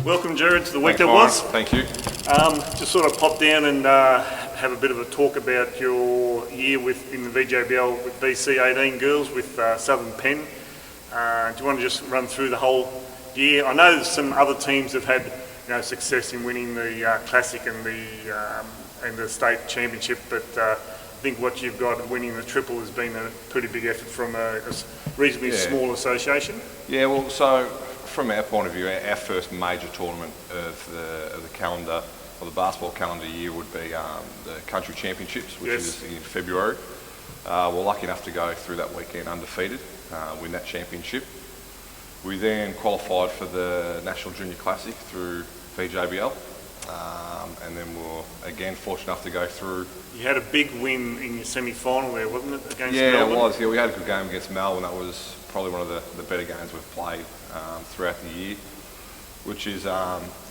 Welcome, Gerard, to the week Thanks, that was. Thank you. Just sort of pop down and have a bit of a talk about your year in the VJBL with VC 18 girls with Southern Penn. Do you want to just run through the whole year? I know some other teams have had success in winning the Classic and the state championship, but I think what you've got winning the triple has been a pretty big effort from a reasonably small association. Yeah, well, so from our point of view, our first major tournament of the calendar, or the basketball calendar year, would be the country championships, which is in February. We're lucky enough to go through that weekend undefeated, win that championship. We then qualified for the National Junior Classic through VJBL, and then we were again fortunate enough to go through. You had a big win in your semi-final there, wasn't it, against Melbourne? Yeah, it was. Yeah, we had a good game against Melbourne. That was probably one of the better games we've played throughout the year, which is,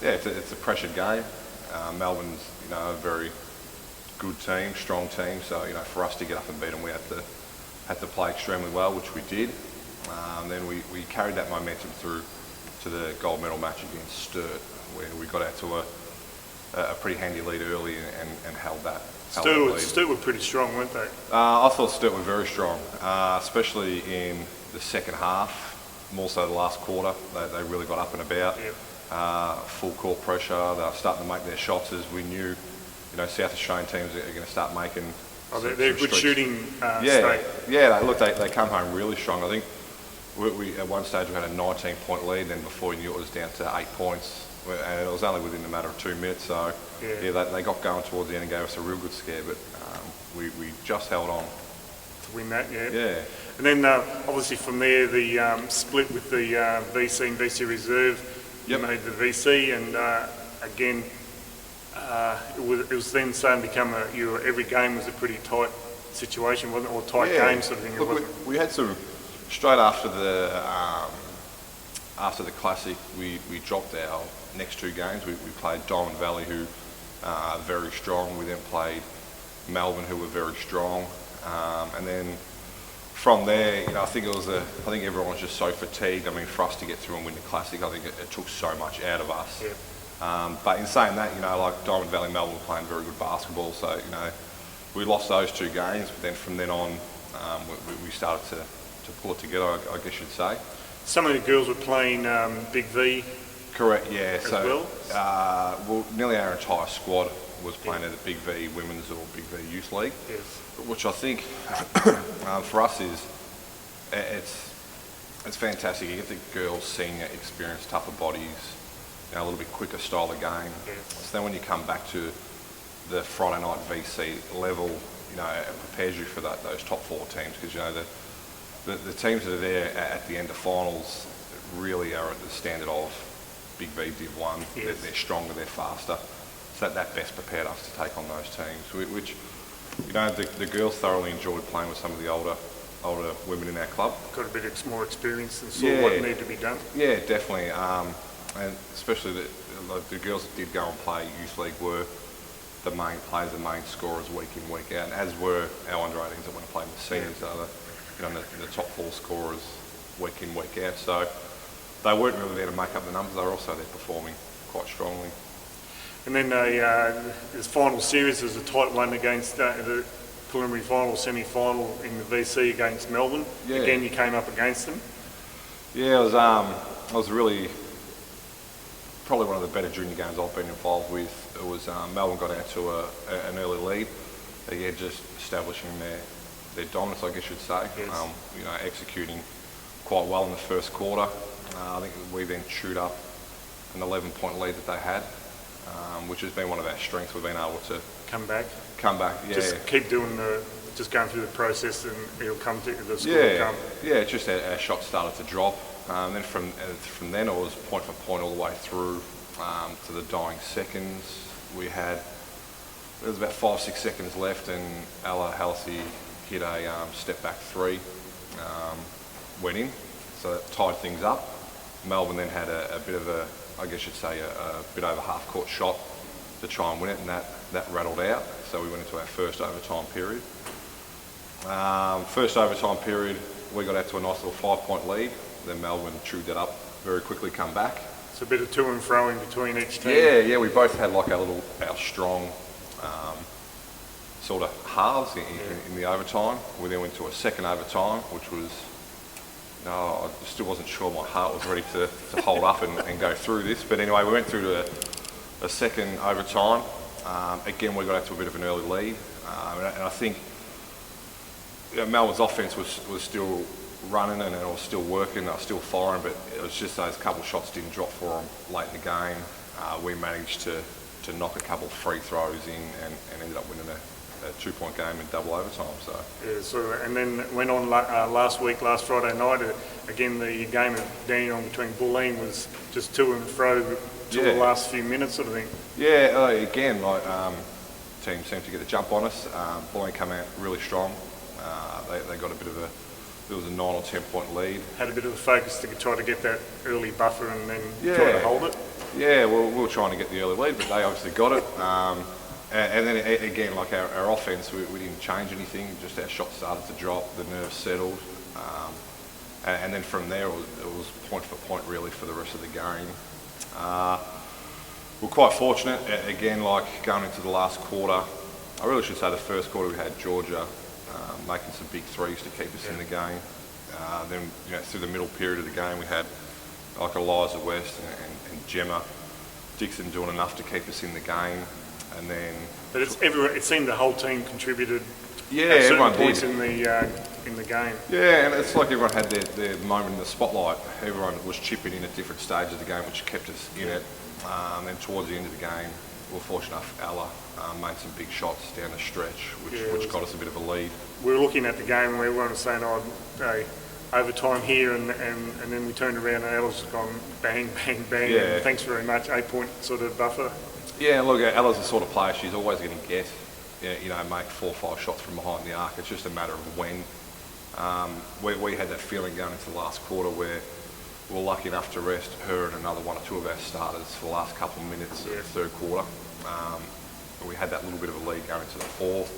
it's a pressured game. Melbourne's, a very good team, strong team. So, for us to get up and beat them, we had to play extremely well, which we did. Then we carried that momentum through to the gold medal match against Sturt, where we got out to a pretty handy lead early and held that. Sturt were pretty strong, weren't they? I thought Sturt were very strong, especially in the second half, more so the last quarter. They really got up and about. Yep. Full court pressure. They were starting to make their shots, as we knew. South Australian teams are going to start making. They're good shooting state. Yeah. They come home really strong. I think we at one stage we had a 19-point lead, then before you knew it was down to 8 points, and it was only within a matter of 2 minutes. So they got going towards the end and gave us a real good scare, but we just held on to win that. Yeah. And then obviously from there the split with the VC and VC Reserve. You made the VC, and again it was then starting to become every game was a pretty tight situation, wasn't it, or tight game sort of thing. Look, we had some straight after the Classic. We dropped our next two games. We played Diamond Valley, who are very strong. We then played Melbourne, who were very strong, and then from there, I think everyone was just so fatigued. I mean, for us to get through and win the Classic, I think it took so much out of us. Yeah. But in saying that, like Diamond Valley, Melbourne were playing very good basketball. So, we lost those two games, but then from then on, we started to pull it together, I guess you'd say. Some of the girls were playing Big V. Correct, yeah. As well, nearly our entire squad was playing at the Big V Women's or Big V Youth League, which I think for us it's fantastic. You get the girls senior experience, tougher bodies, a little bit quicker style of game. So then when you come back to the Friday night VC level, it prepares you for those top four teams, because the teams that are there at the end of finals really are at the standard of Big V Div 1. They're stronger, they're faster. So that best prepared us to take on those teams, which the girls thoroughly enjoyed playing with some of the older women in our club. Got a bit more experience and saw what needed to be done. Yeah, definitely, and especially the girls that did go and play Youth League were the main players, the main scorers week in, week out, and as were our under-18s that went and played with the seniors, the top four scorers week in, week out. So they weren't really there to make up the numbers, they were also there performing quite strongly. And then this final series was a tight one against the preliminary final, semi-final in the VC against Melbourne. Yeah. Again, you came up against them. Yeah, it was really probably one of the better junior games I've been involved with. It was Melbourne got out to an early lead. Just establishing their dominance, I guess you'd say. Yes. Executing quite well in the first quarter. I think we then chewed up an 11-point lead that they had, which has been one of our strengths. We've been able to come back. Yeah. Just keep doing just going through the process, and it'll come to the score. Yeah. It's just our shots started to drop. Then from then it was point for point all the way through to the dying seconds. There was about 5-6 seconds left, and Ella Halsey hit a step back three, went in, so that tied things up. Melbourne then had a bit of a bit over half court shot to try and win it, and that rattled out. So we went into our first overtime period. First overtime period, we got out to a nice little 5-point lead. Then Melbourne chewed that up very quickly, come back. It's a bit of to and fro in between each team. Yeah, we both had like our strong sort of halves in the overtime. We then went to a second overtime, which was, I still wasn't sure my heart was ready to hold up and go through this. But anyway, we went through to a second overtime. Again, we got out to a bit of an early lead. And I think Melbourne's offence was still running and it was still working, they were still firing, but it was just those couple of shots didn't drop for them late in the game. We managed to knock a couple of free throws in and ended up winning a 2-point game in double overtime. So yeah, and then went on last Friday night. Again, the game of Dandenong between Bulleen was just to and fro till the last few minutes, sort of thing. Yeah, again, like team seemed to get the jump on us. Bulleen came out really strong. They got a bit of there was a 9 or 10 point lead. Had a bit of a focus to try to get that early buffer and then try to hold it. Yeah, well, we were trying to get the early lead, but they obviously got it. And then again, like our offence, we didn't change anything. Just our shots started to drop, the nerves settled, and then from there it was point for point really for the rest of the game. We're quite fortunate. Again, like going into the last quarter, I really should say the first quarter we had Georgia making some big threes to keep us in the game. Then through the middle period of the game we had like Eliza West and Gemma Dixon doing enough to keep us in the game. And then, but it seemed the whole team contributed. Yeah, at certain everyone points did in the game. Yeah, and it's like everyone had their moment in the spotlight. Everyone was chipping in at different stages of the game, which kept us in it. Then towards the end of the game, we were fortunate enough. Ella made some big shots down the stretch, which got us a bit of a lead. We were looking at the game and we weren't saying, overtime here, and then we turned around and Ella's gone bang, bang, bang. Yeah. And thanks very much. 8-point sort of buffer. Yeah, look, Ella's the sort of player she's always going to get. Make 4 or 5 shots from behind the arc. It's just a matter of when. We had that feeling going into the last quarter where we were lucky enough to rest her and another 1 or 2 of our starters for the last couple of minutes of the third quarter. We had that little bit of a lead going into the fourth,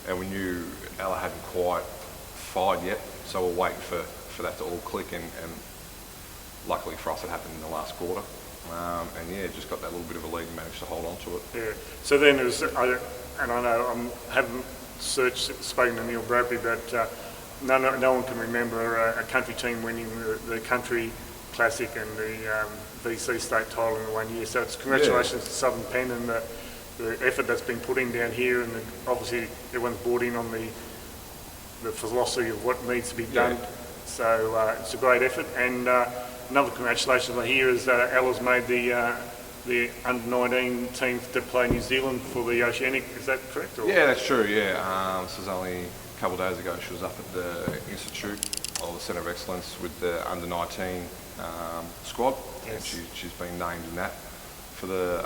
and we knew Ella hadn't quite fired yet, so we're waiting for that to all click, and luckily for us it happened in the last quarter. Just got that little bit of a lead and managed to hold on to it. Yeah. So then it was, I know I haven't spoken to Neil Bradley, but no one can remember a country team winning the country classic and the VC state title in 1 year. So it's congratulations to Southern Penn and the effort that's been put in down here, and obviously everyone's bought in on the philosophy of what needs to be done. So it's a great effort, and another congratulations I hear is Ella's made the under-19 team to play New Zealand for the Oceanic. Is that correct? Or? Yeah, that's true. Yeah, this was only a couple of days ago. She was up at the Institute or the Centre of Excellence with the under-19 squad, and she's been named in that for the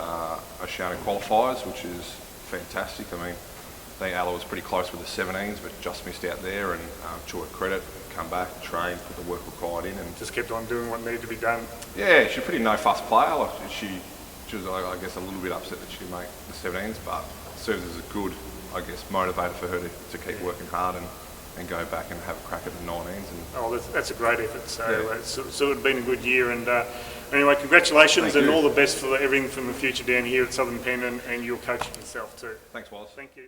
Oceanic qualifiers, which is fantastic. I mean, I think Ella was pretty close with the 17s, but just missed out there, and to her credit, come back, train, put the work required in, and just kept on doing what needed to be done. Yeah, she's a pretty no-fuss player. Like she was, I guess, a little bit upset that she didn't make the 17s, but serves as a good, I guess, motivator for her to keep working hard and go back and have a crack at the 19s. That's a great effort. So it's been a good year, and anyway, congratulations and all the best for everything from the future down here at Southern Penn and your coaching yourself too. Thanks, Wallace. Thank you.